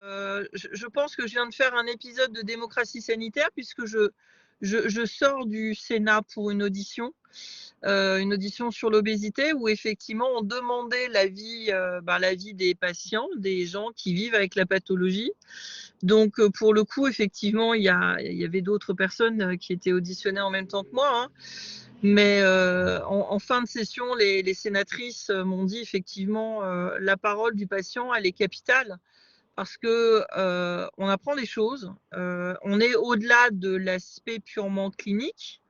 Je pense que je viens de faire un épisode de démocratie sanitaire puisque je sors du Sénat pour une audition sur l'obésité où effectivement on demandait l'avis des patients, des gens qui vivent avec la pathologie. Donc pour le coup, effectivement, il y avait d'autres personnes qui étaient auditionnées en même temps que moi, hein. Mais en fin de session, les sénatrices m'ont dit effectivement la parole du patient, elle est capitale parce que on apprend des choses. On est au-delà de l'aspect purement clinique.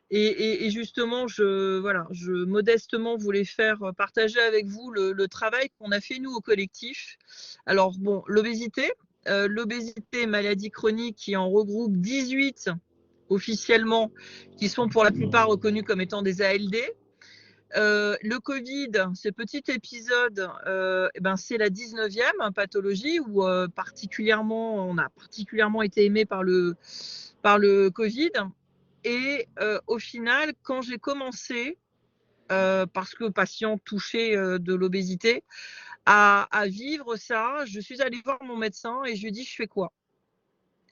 Et justement, je modestement voulais faire partager avec vous le travail qu'on a fait nous au collectif. Alors bon, l'obésité, maladie chronique qui en regroupe 18 officiellement, qui sont pour la plupart reconnus comme étant des ALD. Le Covid, ce petit épisode, c'est la 19e pathologie où on a particulièrement été aimé par le Covid. Et au final, quand j'ai commencé, parce que patient touché de l'obésité, à vivre ça, je suis allée voir mon médecin et je lui ai dit, je fais quoi?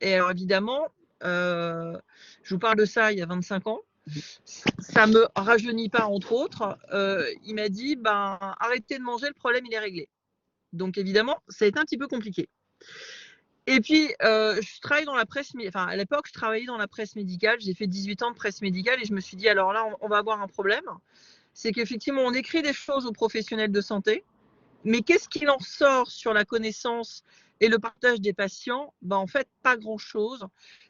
Et alors évidemment, je vous parle de ça il y a 25 ans. Ça me rajeunit pas, entre autres. Il m'a dit, arrêtez de manger, le problème, il est réglé. Donc évidemment, ça a été un petit peu compliqué. Et puis, je travaille dans la presse, enfin, à l'époque, je travaillais dans la presse médicale. J'ai fait 18 ans de presse médicale et je me suis dit, alors là, on va avoir un problème. C'est qu'effectivement, on écrit des choses aux professionnels de santé, mais qu'est-ce qu'il en sort sur la connaissance et le partage des patients? En fait, pas grand-chose,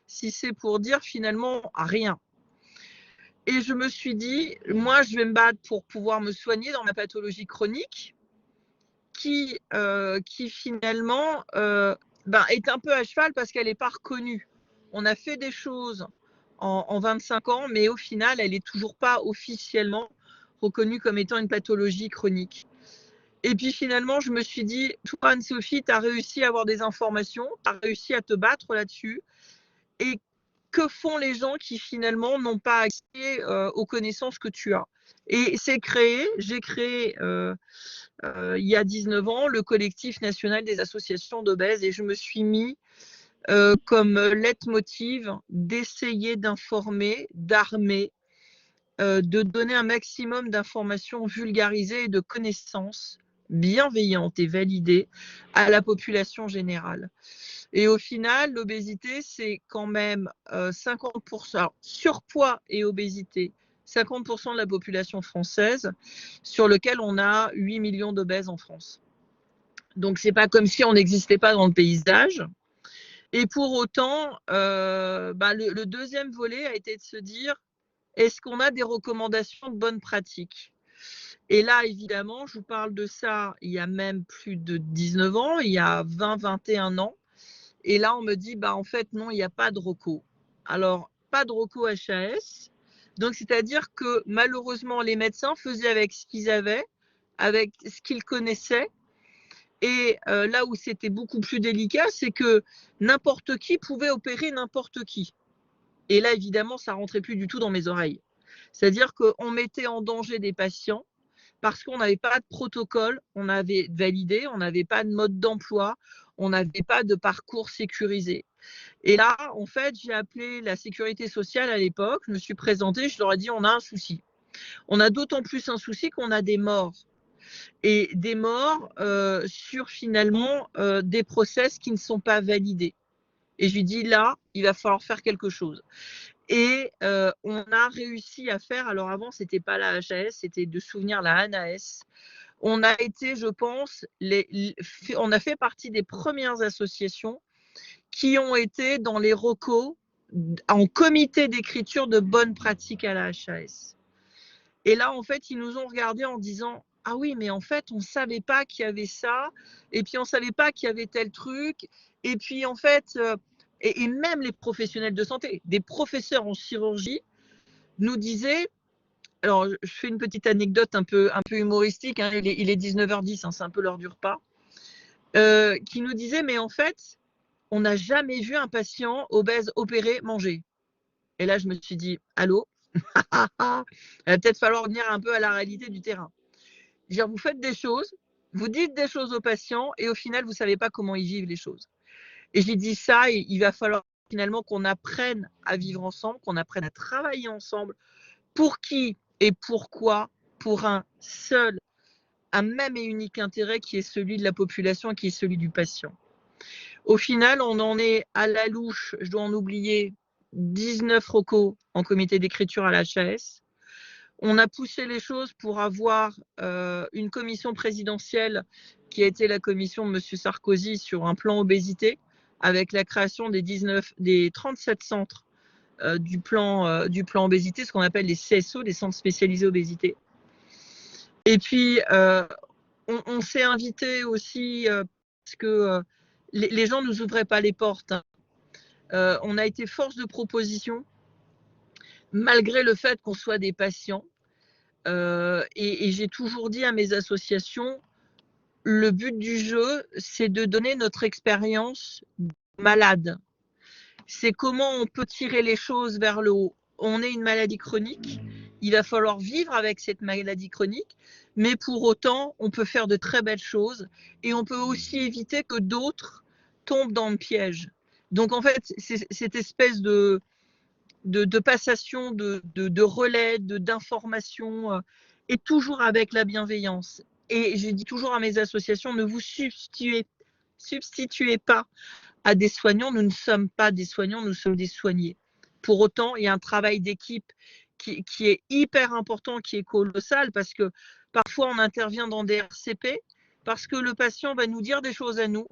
si c'est pour dire finalement rien. Et je me suis dit, moi, je vais me battre pour pouvoir me soigner dans ma pathologie chronique qui finalement est un peu à cheval parce qu'elle n'est pas reconnue. On a fait des choses en 25 ans, mais au final, elle n'est toujours pas officiellement reconnue comme étant une pathologie chronique. Et puis finalement, je me suis dit, toi, Anne-Sophie, tu as réussi à avoir des informations, tu as réussi à te battre là-dessus. Et que font les gens qui finalement n'ont pas accès aux connaissances que tu as? Et j'ai créé il y a 19 ans le collectif national des associations d'obèses et je me suis mis comme leitmotiv d'essayer d'informer, d'armer, de donner un maximum d'informations vulgarisées et de connaissances bienveillantes et validées à la population générale. Et au final, l'obésité, c'est quand même 50%, alors, surpoids et obésité, 50% de la population française, sur lequel on a 8 millions d'obèses en France. Donc, c'est pas comme si on n'existait pas dans le paysage. Et pour autant, le deuxième volet a été de se dire, est-ce qu'on a des recommandations de bonnes pratiques? Et là, évidemment, je vous parle de ça il y a même plus de 19 ans, il y a 20, 21 ans. Et là, on me dit, en fait, non, il n'y a pas de reco. Alors, pas de reco HAS. Donc, c'est-à-dire que malheureusement, les médecins faisaient avec ce qu'ils avaient, avec ce qu'ils connaissaient. Et là où c'était beaucoup plus délicat, c'est que n'importe qui pouvait opérer n'importe qui. Et là, évidemment, ça rentrait plus du tout dans mes oreilles. C'est-à-dire qu'on mettait en danger des patients parce qu'on n'avait pas de protocole, on avait validé, on n'avait pas de mode d'emploi, on n'avait pas de parcours sécurisé. Et là, en fait, j'ai appelé la sécurité sociale à l'époque, je me suis présentée, je leur ai dit, on a un souci. On a d'autant plus un souci qu'on a des morts. Et des morts sur finalement des process qui ne sont pas validés. Et je lui dis, là, il va falloir faire quelque chose. Et on a réussi à faire, alors avant, ce n'était pas la HAS, c'était de souvenir la ANAS. On a été, je pense, on a fait partie des premières associations qui ont été dans les recos en comité d'écriture de bonnes pratiques à la HAS. Et là, en fait, ils nous ont regardés en disant, ah oui, mais en fait, on ne savait pas qu'il y avait ça, et puis on ne savait pas qu'il y avait tel truc, et puis en fait, et même les professionnels de santé, des professeurs en chirurgie, nous disaient, alors je fais une petite anecdote un peu humoristique, hein, il est 19h10, hein, c'est un peu l'heure du repas, qui nous disaient, mais en fait, on n'a jamais vu un patient obèse opéré manger. Et là, je me suis dit, allô, il va peut-être falloir venir un peu à la réalité du terrain. Dire, vous faites des choses, Vous dites des choses aux patients et au final, vous ne savez pas comment ils vivent les choses. Et j'ai dit ça, et il va falloir finalement qu'on apprenne à vivre ensemble, qu'on apprenne à travailler ensemble. Pour qui et pourquoi? Pour un même et unique intérêt qui est celui de la population et qui est celui du patient. Au final, on en est à la louche, je dois en oublier 19 recos en comité d'écriture à l'HAS. On a poussé les choses pour avoir une commission présidentielle qui a été la commission de M. Sarkozy sur un plan obésité, avec la création des 37 centres du plan obésité, ce qu'on appelle les CSO, les centres spécialisés obésité. Et puis, on s'est invité aussi parce que les gens ne nous ouvraient pas les portes. On a été force de proposition, malgré le fait qu'on soit des patients. Et j'ai toujours dit à mes associations, le but du jeu, c'est de donner notre expérience malade. C'est comment on peut tirer les choses vers le haut. On est une maladie chronique, il va falloir vivre avec cette maladie chronique, mais pour autant, on peut faire de très belles choses et on peut aussi éviter que d'autres tombent dans le piège. Donc en fait, c'est cette espèce de passation de relais, d'informations, et toujours avec la bienveillance. Et je dis toujours à mes associations, ne vous substituez pas à des soignants. Nous ne sommes pas des soignants, nous sommes des soignés. Pour autant, il y a un travail d'équipe qui est hyper important, qui est colossal, parce que parfois on intervient dans des RCP, parce que le patient va nous dire des choses à nous,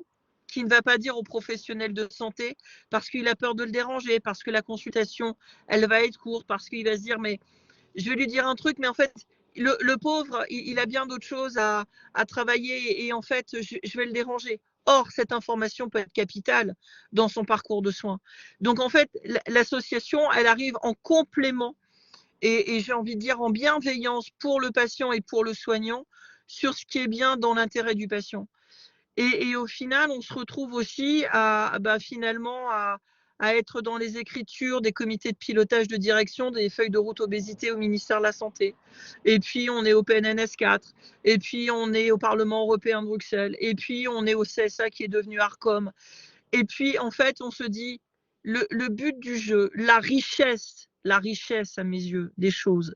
qu'il ne va pas dire aux professionnels de santé, parce qu'il a peur de le déranger, parce que la consultation, elle va être courte, parce qu'il va se dire, mais je vais lui dire un truc, mais en fait, le pauvre, il a bien d'autres choses à travailler et en fait, je vais le déranger. Or, cette information peut être capitale dans son parcours de soins. Donc, en fait, l'association, elle arrive en complément et j'ai envie de dire en bienveillance pour le patient et pour le soignant sur ce qui est bien dans l'intérêt du patient. Et au final, on se retrouve aussi finalement à être dans les écritures des comités de pilotage de direction des feuilles de route obésité au ministère de la Santé. Et puis, on est au PNNS 4. Et puis, on est au Parlement européen de Bruxelles. Et puis, on est au CSA qui est devenu ARCOM. Et puis, en fait, on se dit, le but du jeu, la richesse à mes yeux des choses,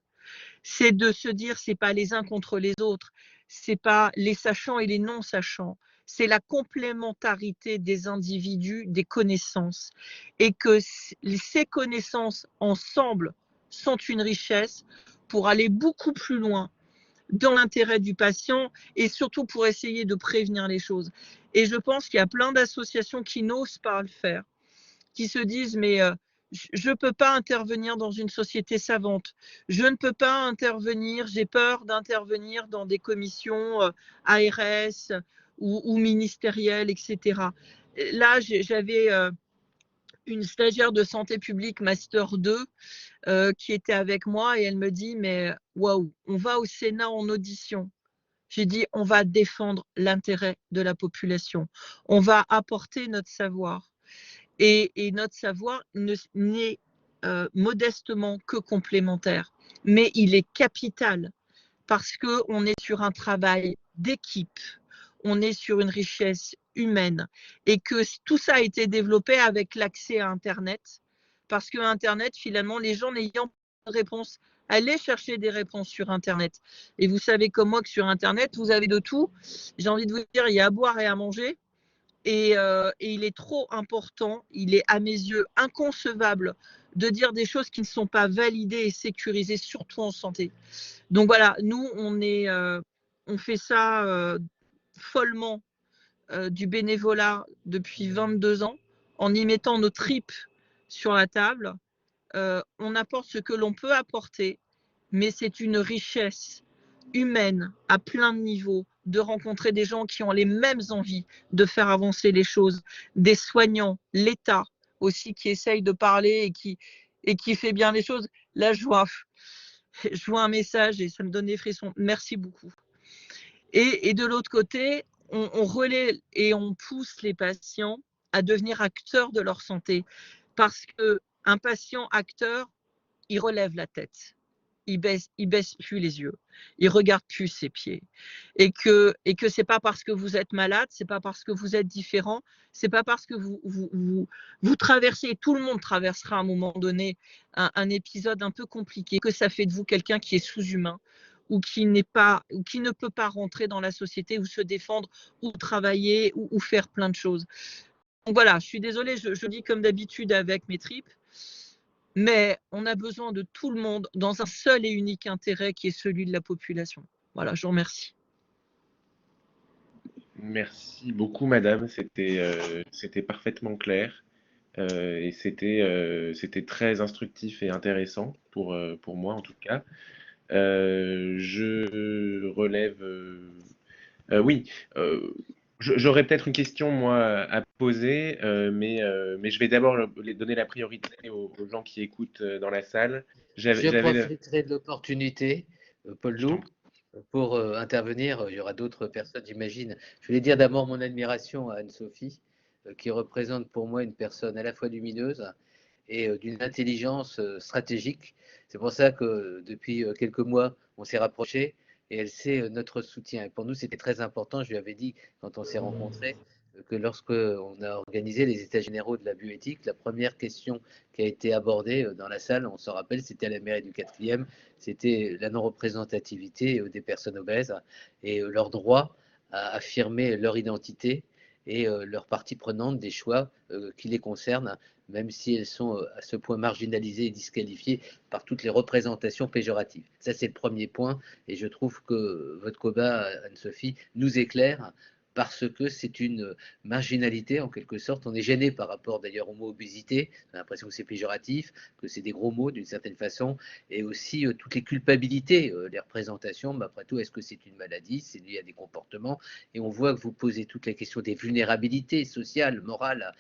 c'est de se dire, c'est pas les uns contre les autres, c'est pas les sachants et les non sachants, c'est la complémentarité des individus, des connaissances, et que ces connaissances ensemble sont une richesse pour aller beaucoup plus loin dans l'intérêt du patient et surtout pour essayer de prévenir les choses. Et je pense qu'il y a plein d'associations qui n'osent pas le faire, qui se disent mais je ne peux pas intervenir dans une société savante, je ne peux pas intervenir, j'ai peur d'intervenir dans des commissions ARS ou ministérielles, etc. Là, j'avais une stagiaire de santé publique Master 2 qui était avec moi et elle me dit mais waouh, on va au Sénat en audition. J'ai dit on va défendre l'intérêt de la population, on va apporter notre savoir. Et notre savoir n'est modestement que complémentaire, mais il est capital parce qu'on est sur un travail d'équipe, on est sur une richesse humaine et que tout ça a été développé avec l'accès à Internet parce que Internet, finalement, les gens n'ayant pas de réponse, allez chercher des réponses sur Internet. Et vous savez comme moi que sur Internet, vous avez de tout. J'ai envie de vous dire, il y a à boire et à manger. Et il est trop important, il est à mes yeux inconcevable de dire des choses qui ne sont pas validées et sécurisées, surtout en santé. Donc voilà, nous, on fait ça follement du bénévolat depuis 22 ans, en y mettant nos tripes sur la table. On apporte ce que l'on peut apporter, mais c'est une richesse humaine à plein de niveaux, de rencontrer des gens qui ont les mêmes envies de faire avancer les choses, des soignants, l'État aussi qui essaye de parler et qui fait bien les choses. Là, je vois un message et ça me donne des frissons. Merci beaucoup. Et de l'autre côté, on relaie et on pousse les patients à devenir acteurs de leur santé parce qu'un patient acteur, il relève la tête. il baisse plus les yeux, il regarde plus ses pieds, et que c'est pas parce que vous êtes malade, c'est pas parce que vous êtes différent, c'est pas parce que vous traversez, et tout le monde traversera à un moment donné un épisode un peu compliqué, que ça fait de vous quelqu'un qui est sous-humain, ou qui n'est pas, ou qui ne peut pas rentrer dans la société, ou se défendre, ou travailler, ou faire plein de choses. Donc voilà, je suis désolée, je dis comme d'habitude avec mes tripes, mais on a besoin de tout le monde dans un seul et unique intérêt qui est celui de la population. Voilà, je vous remercie. Merci beaucoup, madame. C'était parfaitement clair et c'était très instructif et intéressant pour moi en tout cas. Je relève. Oui, euh, j'aurais peut-être une question moi à poser, mais je vais d'abord donner la priorité aux gens qui écoutent dans la salle. Je J'avais, profiterai de l'opportunité, Paul je t'en Loup, pour intervenir. Il y aura d'autres personnes, j'imagine. Je voulais dire d'abord mon admiration à Anne-Sophie, qui représente pour moi une personne à la fois lumineuse et d'une intelligence stratégique. C'est pour ça que depuis quelques mois, on s'est rapprochés et elle sait notre soutien. Et pour nous, c'était très important. Je lui avais dit, quand on s'est rencontrés, que lorsque on a organisé les états généraux de la bioéthique, la première question qui a été abordée dans la salle, on s'en rappelle, c'était à la mairie du 4e, c'était la non-représentativité des personnes obèses et leur droit à affirmer leur identité et leur partie prenante des choix qui les concernent, même si elles sont à ce point marginalisées et disqualifiées par toutes les représentations péjoratives. Ça, c'est le premier point, et je trouve que votre combat, Anne-Sophie, nous éclaire parce que c'est une marginalité en quelque sorte. On est gêné par rapport d'ailleurs au mot obésité, on a l'impression que c'est péjoratif, que c'est des gros mots d'une certaine façon, et aussi toutes les culpabilités, les représentations, mais après tout, est-ce que c'est une maladie, c'est lié à des comportements, et on voit que vous posez toutes les questions des vulnérabilités sociales, morales.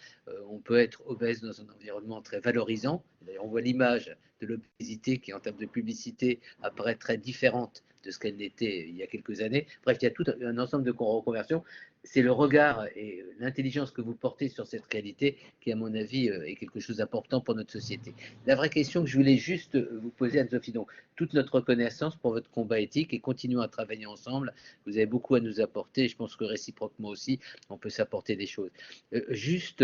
On peut être obèse dans un environnement très valorisant. D'ailleurs, on voit l'image de l'obésité qui, en termes de publicité, apparaît très différente de ce qu'elle n'était il y a quelques années. Bref, il y a tout un ensemble de reconversions. C'est le regard et l'intelligence que vous portez sur cette réalité qui, à mon avis, est quelque chose d'important pour notre société. La vraie question que je voulais juste vous poser, Anne-Sophie, donc, toute notre reconnaissance pour votre combat éthique et continuons à travailler ensemble. Vous avez beaucoup à nous apporter. Je pense que réciproquement aussi, on peut s'apporter des choses. Juste,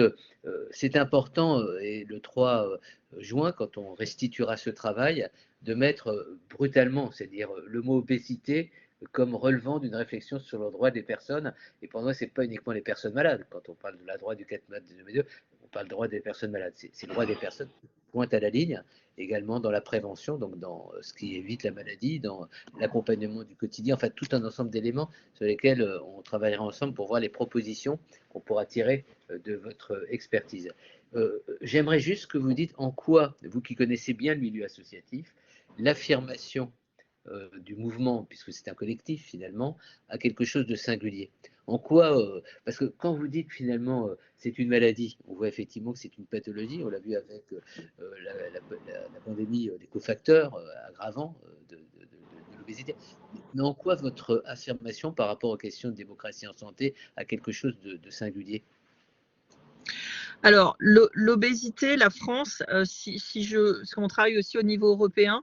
c'est important, et le 3 juin, quand on restituera ce travail, de mettre brutalement, c'est-à-dire le mot obésité, comme relevant d'une réflexion sur le droit des personnes. Et pour moi, ce n'est pas uniquement les personnes malades. Quand on parle de la droit du 4 mètres de 2, on parle du droit des personnes malades. C'est le droit des personnes qui pointent à la ligne, également dans la prévention, donc dans ce qui évite la maladie, dans l'accompagnement du quotidien, enfin tout un ensemble d'éléments sur lesquels on travaillera ensemble pour voir les propositions qu'on pourra tirer de votre expertise. J'aimerais juste que vous dites en quoi, vous qui connaissez bien le milieu associatif, l'affirmation du mouvement, puisque c'est un collectif finalement, a quelque chose de singulier. En quoi, parce que quand vous dites finalement c'est une maladie, on voit effectivement que c'est une pathologie, on l'a vu avec la pandémie, les cofacteurs aggravants de l'obésité. Mais en quoi votre affirmation par rapport aux questions de démocratie en santé a quelque chose de singulier? Alors, l'obésité, la France, parce qu'on travaille aussi au niveau européen,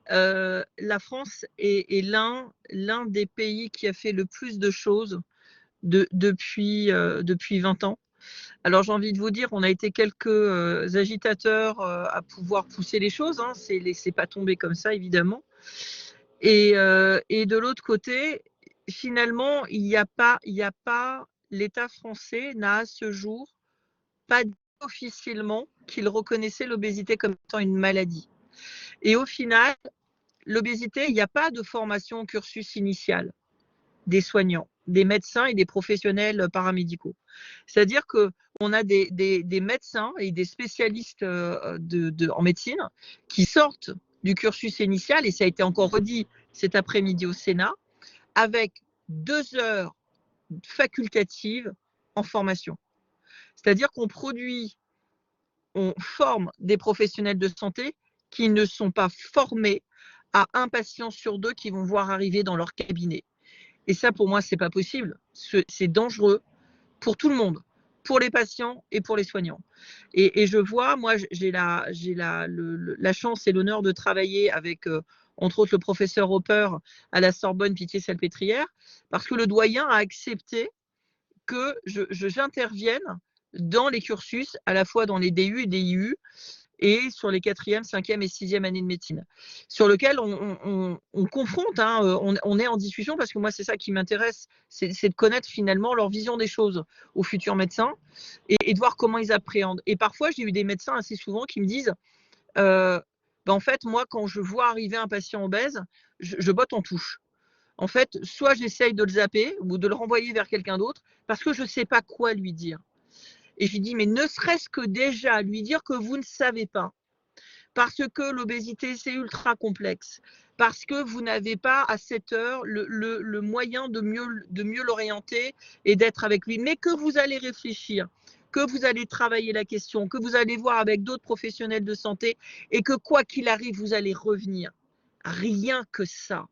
la France est l'un des pays qui a fait le plus de choses depuis 20 ans. Alors j'ai envie de vous dire, on a été quelques agitateurs à pouvoir pousser les choses, hein, c'est pas tombé comme ça évidemment. Et de l'autre côté, finalement, il n'y a pas, l'État français n'a à ce jour pas dit officiellement qu'il reconnaissait l'obésité comme étant une maladie. Et au final, l'obésité, il n'y a pas de formation au cursus initial des soignants, des médecins et des professionnels paramédicaux. C'est-à-dire qu'on a des médecins et des spécialistes en médecine qui sortent du cursus initial, et ça a été encore redit cet après-midi au Sénat, avec 2 heures facultatives en formation. C'est-à-dire qu'on forme des professionnels de santé qui ne sont pas formés à un patient sur 2 qui vont voir arriver dans leur cabinet. Et ça, pour moi, c'est pas possible. C'est dangereux pour tout le monde, pour les patients et pour les soignants. Et je vois, moi, j'ai la chance et l'honneur de travailler avec, entre autres, le professeur Hopper à la Sorbonne Pitié-Salpêtrière, parce que le doyen a accepté que j'intervienne dans les cursus, à la fois dans les DU et DIU, et sur les 4e, 5e et 6e années de médecine, sur lequel on confronte, hein, on est en discussion, parce que moi, c'est ça qui m'intéresse, c'est de connaître finalement leur vision des choses aux futurs médecins et de voir comment ils appréhendent. Et parfois, j'ai eu des médecins assez souvent qui me disent, en fait, moi, quand je vois arriver un patient obèse, je botte en touche. En fait, soit j'essaye de le zapper ou de le renvoyer vers quelqu'un d'autre parce que je ne sais pas quoi lui dire. Et je lui dis, mais ne serait-ce que déjà lui dire que vous ne savez pas, parce que l'obésité, c'est ultra complexe, parce que vous n'avez pas à cette heure le moyen de mieux l'orienter et d'être avec lui, mais que vous allez réfléchir, que vous allez travailler la question, que vous allez voir avec d'autres professionnels de santé et que quoi qu'il arrive, vous allez revenir. Rien que ça.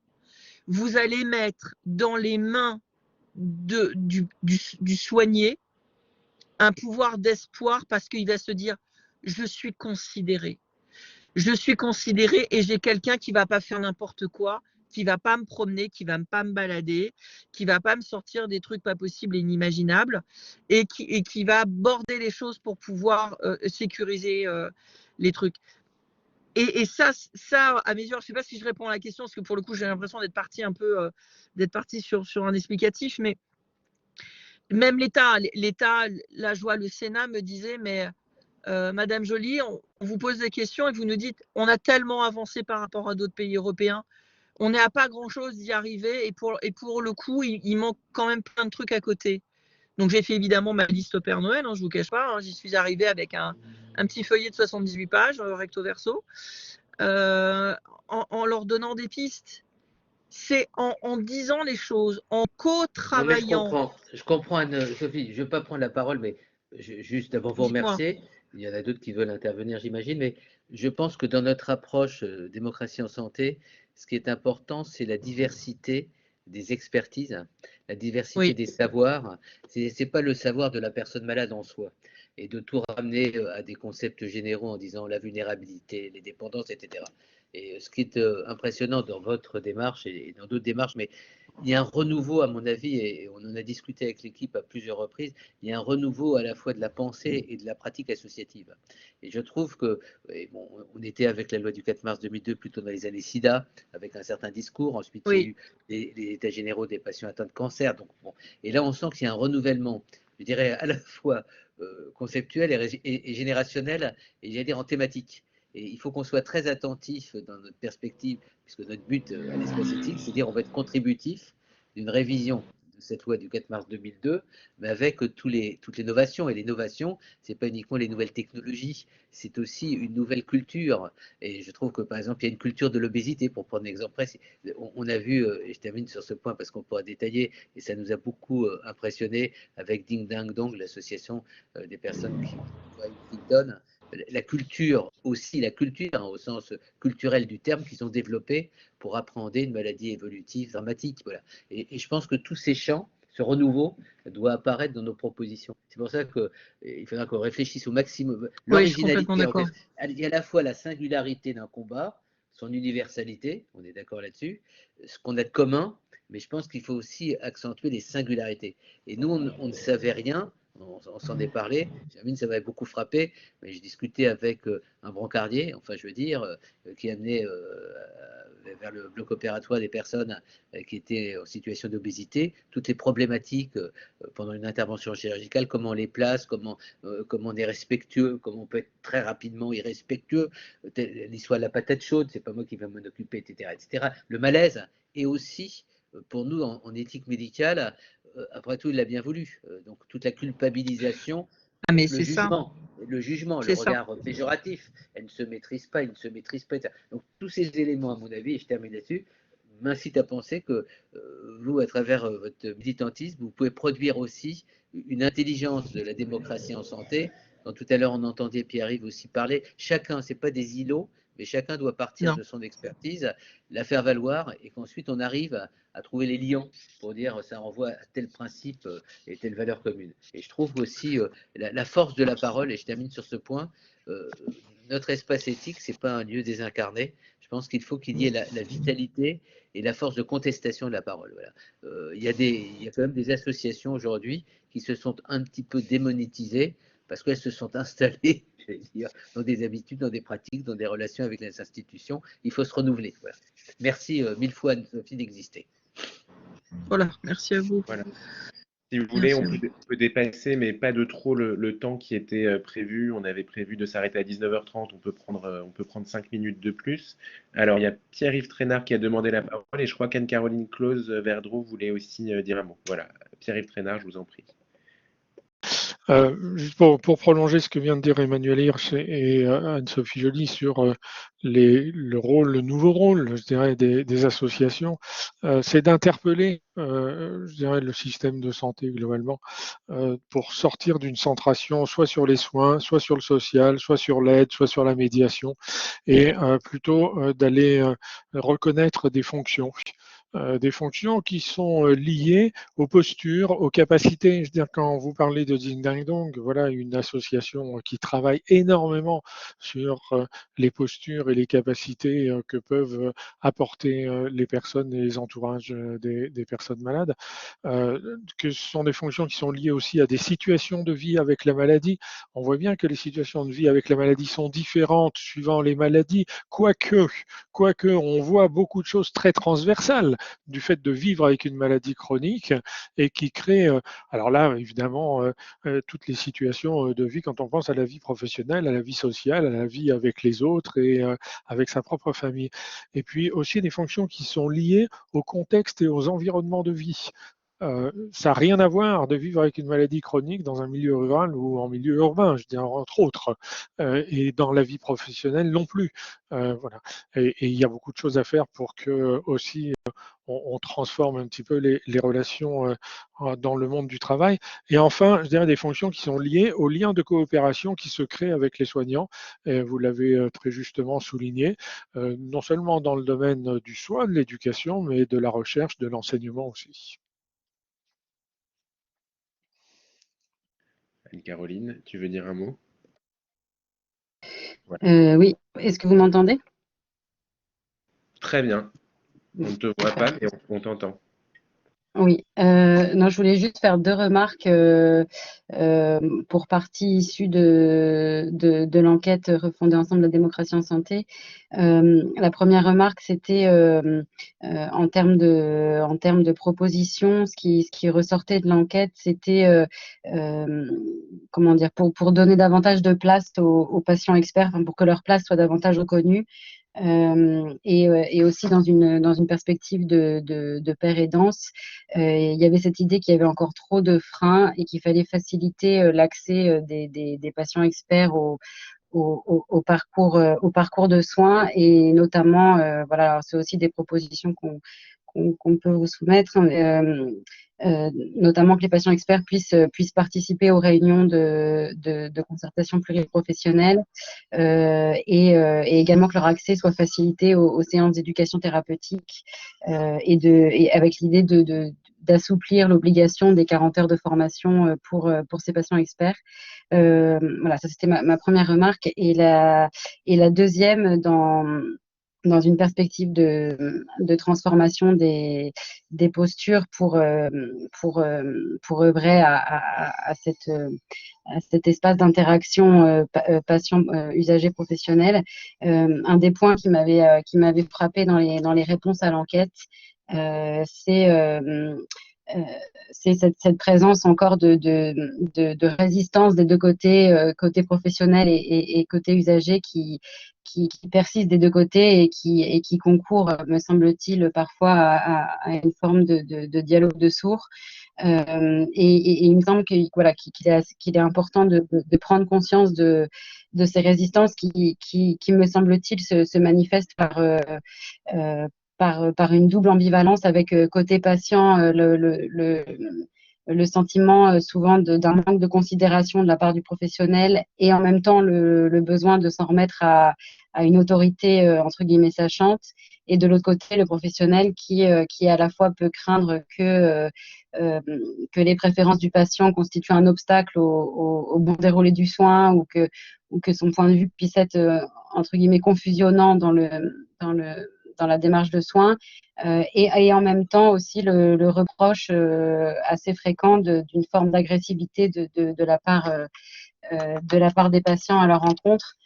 Vous allez mettre dans les mains du soigné un pouvoir d'espoir, parce qu'il va se dire, je suis considéré. Je suis considéré et j'ai quelqu'un qui ne va pas faire n'importe quoi, qui ne va pas me promener, qui ne va pas me balader, qui ne va pas me sortir des trucs pas possibles et inimaginables, et qui va border les choses pour pouvoir sécuriser les trucs. Et ça, à mes yeux, je ne sais pas si je réponds à la question, parce que pour le coup, j'ai l'impression d'être parti un peu, d'être parti sur un explicatif, mais même l'État, là, je vois le Sénat me disait, mais Madame Joly, on vous pose des questions et vous nous dites, on a tellement avancé par rapport à d'autres pays européens, on n'est à pas grand-chose d'y arriver, et pour le coup, il manque quand même plein de trucs à côté. Donc j'ai fait évidemment ma liste au Père Noël, hein, je ne vous cache pas, hein, j'y suis arrivée avec un petit feuillet de 78 pages, recto verso, en leur donnant des pistes. C'est en disant les choses, en Non, mais co-travaillant. je comprends Anne-Sophie, je ne veux pas prendre la parole, mais juste d'abord vous Dites-moi. remercier. Il y en a d'autres qui veulent intervenir, j'imagine, mais je pense que dans notre approche démocratie en santé, ce qui est important, c'est la diversité des expertises, la diversité Oui. des savoirs. Ce n'est pas le savoir de la personne malade en soi. Et de tout ramener à des concepts généraux en disant la vulnérabilité, les dépendances, etc. Et ce qui est impressionnant dans votre démarche et dans d'autres démarches, mais il y a un renouveau, à mon avis, et on en a discuté avec l'équipe à plusieurs reprises, il y a un renouveau à la fois de la pensée et de la pratique associative. Et je trouve que, bon, on était avec la loi du 4 mars 2002 plutôt dans les années SIDA, avec un certain discours. Ensuite, il y a eu les états généraux des patients atteints de cancer. Donc, bon. Et là, on sent qu'il y a un renouvellement, je dirais, à la fois conceptuel et générationnel, et j'allais dire en thématique. Et il faut qu'on soit très attentif dans notre perspective, puisque notre but à l'espace éthique, c'est de dire on va être contributif d'une révision de cette loi du 4 mars 2002, mais avec toutes les novations. Et l'innovation, ce n'est pas uniquement les nouvelles technologies, c'est aussi une nouvelle culture. Et je trouve que, par exemple, il y a une culture de l'obésité, pour prendre un exemple précis. On a vu, et je termine sur ce point parce qu'on pourra détailler, et ça nous a beaucoup impressionné avec Ding Dang Dong, l'association des personnes qui donnent la culture aussi, la culture hein, au sens culturel du terme, qu'ils ont développé pour appréhender une maladie évolutive dramatique. Voilà. Et je pense que tous ces champs, ce renouveau, doit apparaître dans nos propositions. C'est pour ça qu'il faudra qu'on réfléchisse au maximum. Oui, je suis complètement L'originalité, d'accord. il y a à la fois la singularité d'un combat, son universalité, on est d'accord là-dessus, ce qu'on a de commun, mais je pense qu'il faut aussi accentuer les singularités. Et nous, on ne savait rien, on s'en est parlé, Jamine, ça m'avait beaucoup frappé, mais j'ai discuté avec un brancardier, enfin je veux dire, qui amenait vers le bloc opératoire des personnes qui étaient en situation d'obésité, toutes les problématiques pendant une intervention chirurgicale, comment on les place, comment on est respectueux, comment on peut être très rapidement irrespectueux, l'histoire de la patate chaude, c'est pas moi qui vais m'en occuper, etc., etc. Le malaise, et aussi pour nous en éthique médicale, après tout, il l'a bien voulu. Donc toute la culpabilisation, Ah, mais le c'est ça. jugement, le C'est ça. regard péjoratif, elle ne se maîtrise pas, il ne se maîtrise pas. Donc tous ces éléments, à mon avis, et je termine là-dessus, m'incitent à penser que vous, à travers votre militantisme, vous pouvez produire aussi une intelligence de la démocratie en santé. Quand tout à l'heure on entendait Pierre-Yves aussi parler, chacun, ce n'est pas des îlots, mais chacun doit partir Non. de son expertise, la faire valoir, et qu'ensuite on arrive à trouver les liens pour dire ça renvoie à tel principe et telle valeur commune. Et je trouve aussi la force de la parole, et je termine sur ce point, notre espace éthique, c'est pas un lieu désincarné. Je pense qu'il faut qu'il y ait la vitalité et la force de contestation de la parole. Voilà. Il y a quand même des associations aujourd'hui qui se sont un petit peu démonétisées parce qu'elles se sont installées, j'allais dire, dans des habitudes, dans des pratiques, dans des relations avec les institutions. Il faut se renouveler. Voilà. Merci mille fois Anne-Sophie d'exister. Voilà, merci à vous. Voilà. Si vous voulez, on peut dépasser, mais pas de trop le temps qui était prévu. On avait prévu de s'arrêter à 19h30. On peut prendre 5 minutes de plus. Alors, il y a Pierre-Yves Trainard qui a demandé la parole et je crois qu'Anne-Caroline Claus-Verdreau voulait aussi dire un mot. Voilà, Pierre-Yves Trainard, je vous en prie. Juste pour prolonger ce que vient de dire Emmanuel Hirsch et Anne-Sophie Joly sur le nouveau rôle, je dirais, des associations, c'est d'interpeller, je dirais, le système de santé globalement pour sortir d'une centration soit sur les soins, soit sur le social, soit sur l'aide, soit sur la médiation, et plutôt d'aller reconnaître des fonctions qui sont liées aux postures, aux capacités. Je veux dire, quand vous parlez de Ding Dang Dong, voilà une association qui travaille énormément sur les postures et les capacités que peuvent apporter les personnes et les entourages des personnes malades, que ce sont des fonctions qui sont liées aussi à des situations de vie avec la maladie. On voit bien que les situations de vie avec la maladie sont différentes suivant les maladies, quoique on voit beaucoup de choses très transversales du fait de vivre avec une maladie chronique et qui crée, alors là, évidemment, toutes les situations de vie quand on pense à la vie professionnelle, à la vie sociale, à la vie avec les autres et avec sa propre famille. Et puis aussi des fonctions qui sont liées au contexte et aux environnements de vie. Ça n'a rien à voir de vivre avec une maladie chronique dans un milieu rural ou en milieu urbain, je dirais entre autres, et dans la vie professionnelle non plus. Voilà. Et il y a beaucoup de choses à faire pour que aussi on transforme un petit peu les relations dans le monde du travail. Et enfin, je dirais des fonctions qui sont liées aux liens de coopération qui se créent avec les soignants. Et vous l'avez très justement souligné, non seulement dans le domaine du soin, de l'éducation, mais de la recherche, de l'enseignement aussi. Anne-Caroline, tu veux dire un mot? Oui, est-ce que vous m'entendez? Très bien. On ne te voit pas, mais on t'entend. Oui, non, je voulais juste faire deux remarques pour partie issues de l'enquête refondée ensemble la démocratie en santé. La première remarque, c'était en termes de propositions, ce qui ressortait de l'enquête, c'était comment dire, pour donner davantage de place aux patients experts, enfin, pour que leur place soit davantage reconnue. Et aussi dans une perspective de pair et danse, il y avait cette idée qu'il y avait encore trop de freins et qu'il fallait faciliter l'accès des patients experts au parcours de soins, et notamment, voilà, c'est aussi des propositions qu'on peut vous soumettre, notamment que les patients experts puissent participer aux réunions de concertation pluriprofessionnelle, et également que leur accès soit facilité aux séances d'éducation thérapeutique, et avec l'idée d'assouplir l'obligation des 40 heures de formation pour ces patients experts. Voilà, ça c'était ma première remarque. Et la deuxième, dans une perspective de transformation des postures pour œuvrer à cet espace d'interaction patient-usager professionnel. Un des points qui m'avait frappé dans les réponses à l'enquête, c'est cette présence encore de résistance des deux côtés, côté professionnel et côté usager, qui persiste des deux côtés et qui concourt, me semble-t-il, parfois à une forme de dialogue de sourds. Et il me semble qu'il est important de prendre conscience de ces résistances qui me semble-t-il, se manifestent par une double ambivalence, avec côté patient le sentiment souvent d'un manque de considération de la part du professionnel, et en même temps le besoin de s'en remettre à à une autorité entre guillemets sachante, et de l'autre côté le professionnel qui à la fois peut craindre que les préférences du patient constituent un obstacle au bon déroulé du soin, ou que son point de vue puisse être entre guillemets confusionnant dans la démarche de soins, et en même temps aussi le reproche assez fréquent d'une forme d'agressivité de la part des patients à leur rencontre.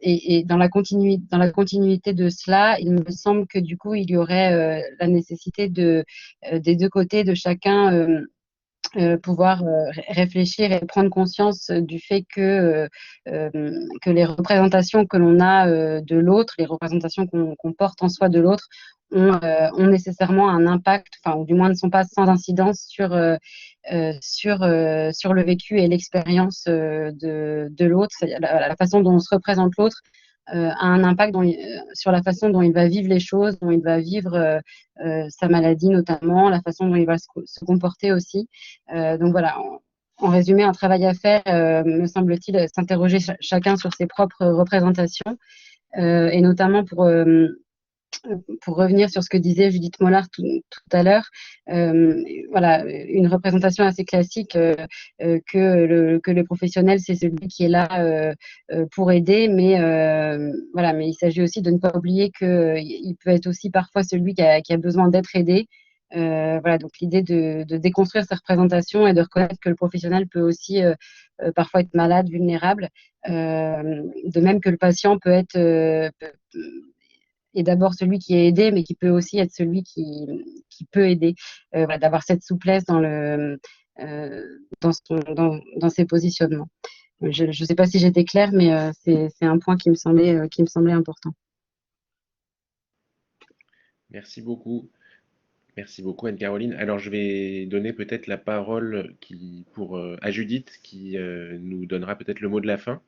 Et dans la continuité de cela, il me semble que du coup, il y aurait la nécessité des deux côtés, de chacun, pouvoir réfléchir et prendre conscience du fait que les représentations que l'on a de l'autre, les représentations qu'on porte en soi de l'autre, ont nécessairement un impact, enfin, ou du moins ne sont pas sans incidence sur le vécu et l'expérience de l'autre. La façon dont on se représente l'autre a un impact sur la façon dont il va vivre les choses, dont il va vivre sa maladie notamment, la façon dont il va se comporter aussi. Donc voilà, en résumé, un travail à faire, me semble-t-il, s'interroger chacun sur ses propres représentations, et notamment pour revenir sur ce que disait Judith Mollard tout à l'heure, voilà, une représentation assez classique, que le professionnel, c'est celui qui est là pour aider, mais voilà, mais il s'agit aussi de ne pas oublier qu'il peut être aussi parfois celui qui a besoin d'être aidé. Voilà, donc l'idée de déconstruire ces représentations et de reconnaître que le professionnel peut aussi parfois être malade, vulnérable, de même que le patient peut être est d'abord celui qui est aidé, mais qui peut aussi être celui qui peut aider. Voilà, d'avoir cette souplesse dans ses positionnements. Je ne sais pas si j'étais claire, mais c'est un point qui me semblait important. Merci beaucoup. Merci beaucoup, Anne-Caroline. Alors, je vais donner peut-être la parole à Judith, qui nous donnera peut-être le mot de la fin.